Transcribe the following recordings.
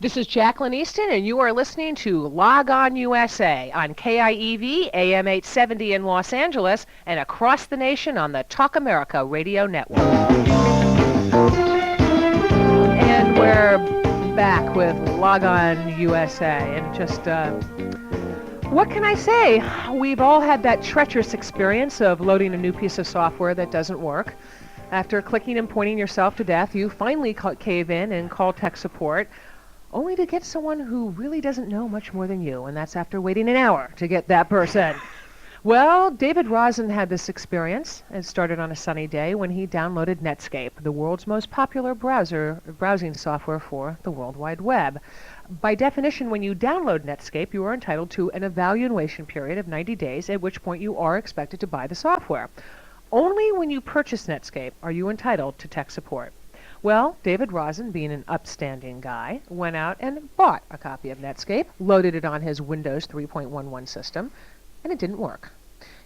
This is Jacqueline Easton, and you are listening to Log On USA on KIEV AM 870 in Los Angeles and across the nation on the Talk America Radio Network. And we're back with Log On USA, and just, what can I say? We've all had that treacherous experience of loading a new piece of software that doesn't work. After clicking and pointing yourself to death, you finally cave in and call tech support, only to get someone who really doesn't know much more than you, and that's after waiting an hour to get that person. Well, David Rozzen had this experience. It started on a sunny day when he downloaded Netscape, the world's most popular browsing software for the World Wide Web. By definition, when you download Netscape, you are entitled to an evaluation period of 90 days, at which point you are expected to buy the software. Only when you purchase Netscape are you entitled to tech support. Well, David Rozzen, being an upstanding guy, went out and bought a copy of Netscape, loaded it on his Windows 3.11 system, and it didn't work.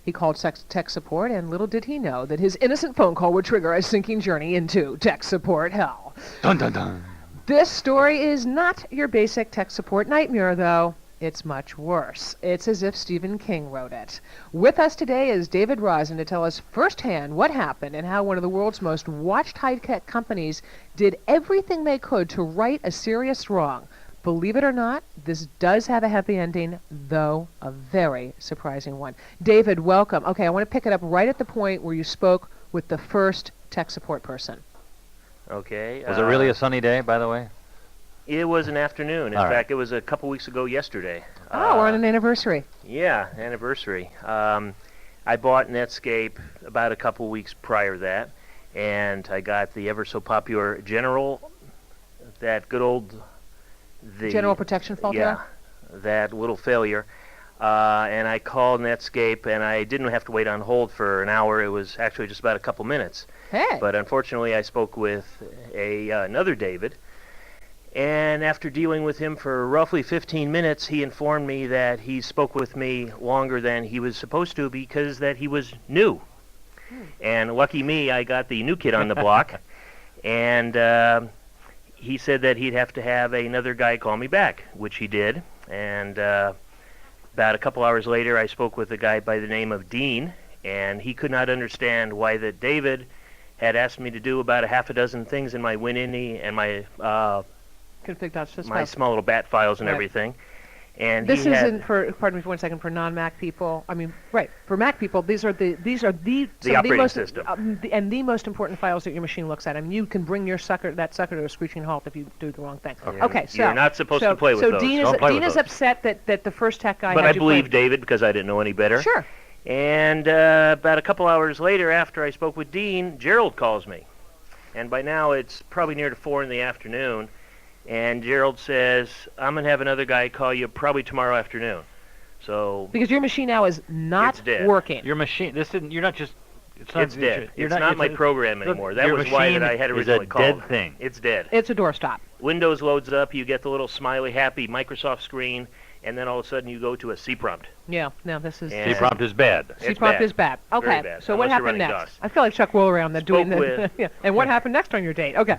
He called tech support, and little did he know that his innocent phone call would trigger a sinking journey into tech support hell. Dun dun dun. This story is not your basic tech support nightmare, though. It's much worse. It's as if Stephen King wrote it. With us today is David Rozzen to tell us firsthand what happened and how one of the world's most watched high-tech companies did everything they could to right a serious wrong. Believe it or not, this does have a happy ending, though a very surprising one. David, welcome. Okay, I want to pick it up right at the point where you spoke with the first tech support person. Okay. Was it really a sunny day, by the way? It was an afternoon. In fact, it was a couple weeks ago yesterday. Oh, we're on an anniversary. Yeah, anniversary. I bought Netscape about a couple weeks prior to that, and I got the ever so popular General, that good old... General Protection Filter? Yeah, that little failure. And I called Netscape, and I didn't have to wait on hold for an hour. It was actually just about a couple minutes. Hey. But unfortunately, I spoke with another David, and after dealing with him for roughly 15 minutes, he informed me that he spoke with me longer than he was supposed to because that he was new. And lucky me, I got the new kid on the block, and he said that he'd have to have another guy call me back, which he did. And about a couple hours later, I spoke with a guy by the name of Dean, and he could not understand why that David had asked me to do about a half a dozen things in my WinINI and my small little bat files and everything. And this isn't for, pardon me for 1 second, for non-Mac people. I mean, right, for Mac people, these are the operating most, system. And the most important files that your machine looks at. I mean, you can bring that sucker to a screeching halt if you do the wrong thing. Okay, so you're not supposed to play with those. So Dean is upset that the first tech guy. But I believe David because I didn't know any better. Sure. And about a couple hours later, after I spoke with Dean, Gerald calls me, and by now it's probably near to 4 in the afternoon. And Gerald says, I'm going to have another guy call you probably tomorrow afternoon. So because your machine now is not working. Your machine, you're not just... It's dead. It's not my program anymore. That was why that I had originally called. It's a dead thing. It's dead. It's a doorstop. Windows loads up, you get the little smiley, happy Microsoft screen, and then all of a sudden you go to a C prompt. Yeah, no, this is... C prompt is bad. C prompt is bad. Okay, very bad. So what happened next? DOS. I feel like Chuck Woolery on that doing the... yeah. And what happened next on your date? Okay.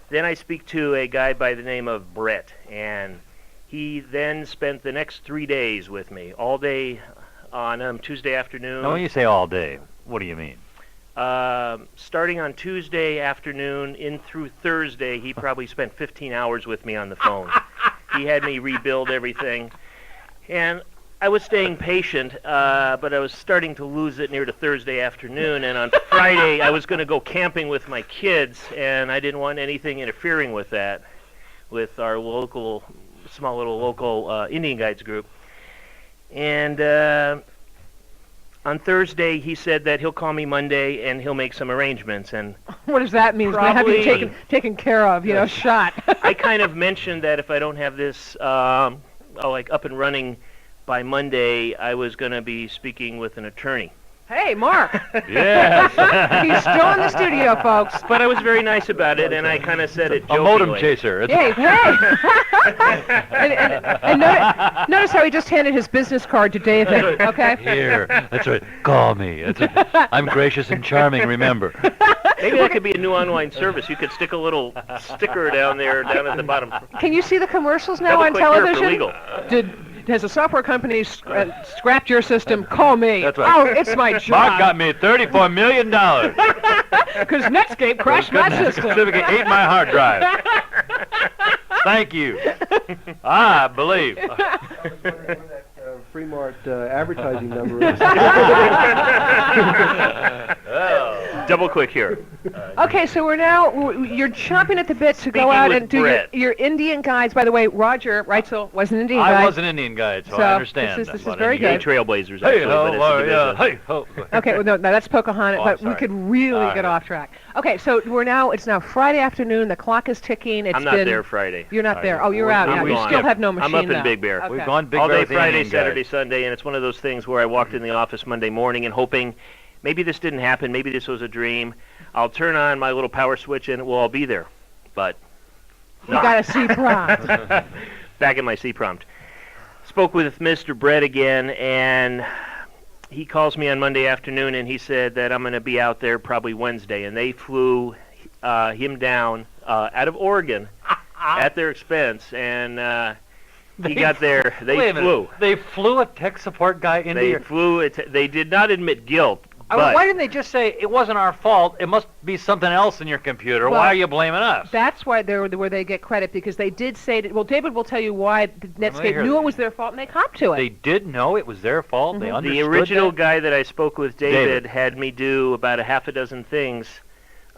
Then I speak to a guy by the name of Brett, and he then spent the next 3 days with me, all day on Tuesday afternoon. Now, when you say all day, what do you mean? Starting on Tuesday afternoon in through Thursday, he probably spent 15 hours with me on the phone. He had me rebuild everything, and I was staying patient, but I was starting to lose it near to Thursday afternoon, and on Friday I was going to go camping with my kids, and I didn't want anything interfering with that, with our small little local Indian Guides group. And on Thursday he said that he'll call me Monday and he'll make some arrangements. And what does that mean? Have you taken care of, shot? I kind of mentioned that if I don't have this up and running by Monday, I was going to be speaking with an attorney. Hey, Mark. Yes. He's still in the studio, folks. But I was very nice about it, and I kind of said it A jokingly. modem chaser. It's Hey, and notice how he just handed his business card to David, okay? Here. That's right. Call me. That's right. I'm gracious and charming, remember. Maybe that could be a new online service. You could stick a little sticker down there, down at the bottom. Can you see the commercials now on Double-click here for television? legal. Has a software company scrapped your system? Call me. That's right. Oh, it's my job. Mark got me $34 million. Because Netscape crashed my system. Certificate ate my hard drive. Thank you. I believe. Fremart advertising number is. Double click here. Okay, so you're chomping at the bit to go Speaking out with and do Brett. your Indian guides. By the way, Roger Reitzel was an Indian guide. I was an Indian guide, so I understand. This is Well, very Indian good. Trailblazers, Hey actually, ho, but it's a division. hey ho. Okay, well, no, that's Pocahontas, Oh, but I'm we sorry. could really All get right. off track. Okay, so it's now Friday afternoon. The clock is ticking. I'm not there Friday. You're not there. Oh, you're out I'm now. You gone. still have no machine. I'm up in though. Big Bear. Okay. We've gone big All Bear day with the Friday, Indian Saturday, guide. Sunday, and it's one of those things where I walked in the office Monday morning and hoping maybe this didn't happen, maybe this was a dream. I'll turn on my little power switch and it will all be there. But You got to see prompt. back in my C prompt. Spoke with Mr. Brett again, and he calls me on Monday afternoon, and he said that I'm going to be out there probably Wednesday, and they flew him down out of Oregon at their expense, and he got there. They Wait a flew. minute. They flew a tech support guy into They your... flew it. They did not admit guilt, Why but didn't they just say, it wasn't our fault, it must be something else in your computer, Well, why are you blaming us? That's why where they get credit, because they did say that. Well, David will tell you why Netscape hear knew that. it was their fault and they copped to it. They did know it was their fault, they understood the original that? guy that I spoke with, David, David. had me do about a half a dozen things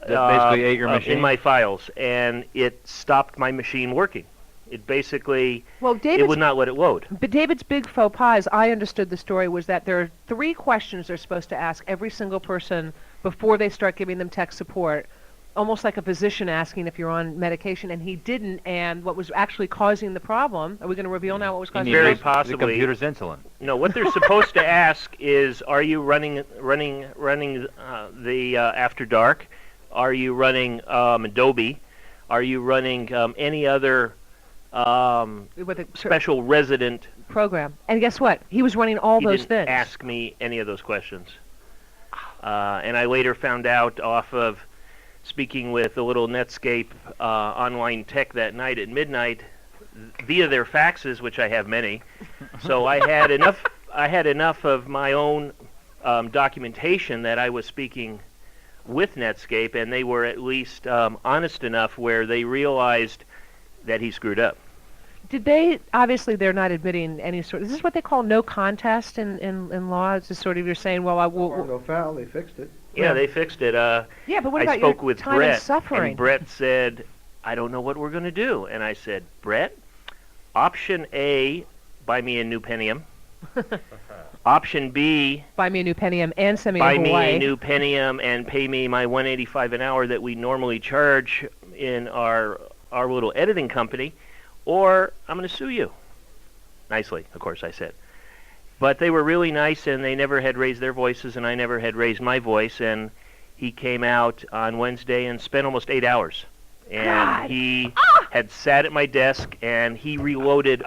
That basically ate your in machine? my files, and it stopped my machine working. It basically, Well, it would not let it load. But David's big faux pas, as I understood the story, was that there are 3 questions they're supposed to ask every single person before they start giving them tech support, almost like a physician asking if you're on medication, and he didn't. And what was actually causing the problem? Are we going to reveal now what was causing Very the problem? possibly. The computer's insulin. No, what they're supposed to ask is, are you running the After Dark? Are you running Adobe? Are you running any other With a special resident? program. And guess what? He was running all He those didn't things. ask me any of those questions. And I later found out off of speaking with a little Netscape online tech that night at midnight via their faxes, which I have many. So I had enough. I had enough of my own documentation that I was speaking with Netscape, and they were at least honest enough where they realized that he screwed up. Did they, obviously they're not admitting any sort, is this what they call no contest in law? It's just sort of you're saying, well, I will, No foul, they fixed it. Yeah, they fixed it. yeah, but what I about spoke your with time Brett, and suffering? and Brett said, I don't know what we're going to do. And I said, Brett, option A, buy me a new Pentium. Option B, Buy me a new Pentium and send me buy to me Hawaii. a new Pentium and pay me my $185 an hour that we normally charge in our little editing company, or I'm going to sue you. Nicely, of course, I said. But they were really nice, and they never had raised their voices, and I never had raised my voice. And he came out on Wednesday and spent almost 8 hours. And God. he had sat at my desk, and he reloaded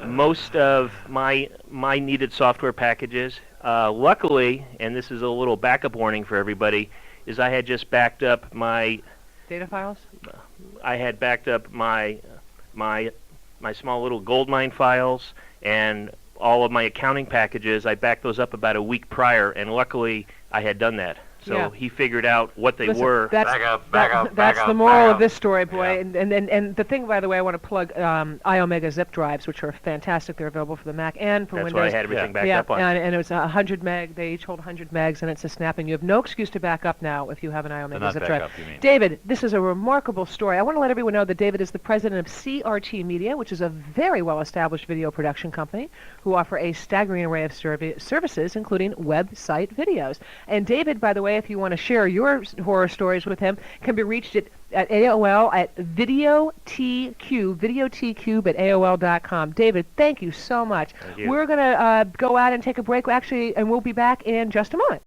most of my needed software packages. Luckily, and this is a little backup warning for everybody, is I had just backed up my Data files? my small little goldmine files and all of my accounting packages. I backed those up about a week prior, and luckily I had done that. So Yeah. he figured out what they Listen, were. That's, that's the moral of this story, boy. Yeah. And the thing, by the way, I want to plug iOmega zip drives, which are fantastic. They're available for the Mac and for That's Windows. what I had everything backed up on. and it was 100 meg. They each hold 100 megs, and it's a snap. And you have no excuse to back up now if you have an iOmega not zip back drive. up, you mean. David, this is a remarkable story. I want to let everyone know that David is the president of CRT Media, which is a very well-established video production company who offer a staggering array of services, including website videos. And David, by the way, way, if you want to share your horror stories with him, can be reached at AOL at videotcube at AOL.com. David, thank you so much. Thank you. We're going to go out and take a break, actually, and we'll be back in just a moment.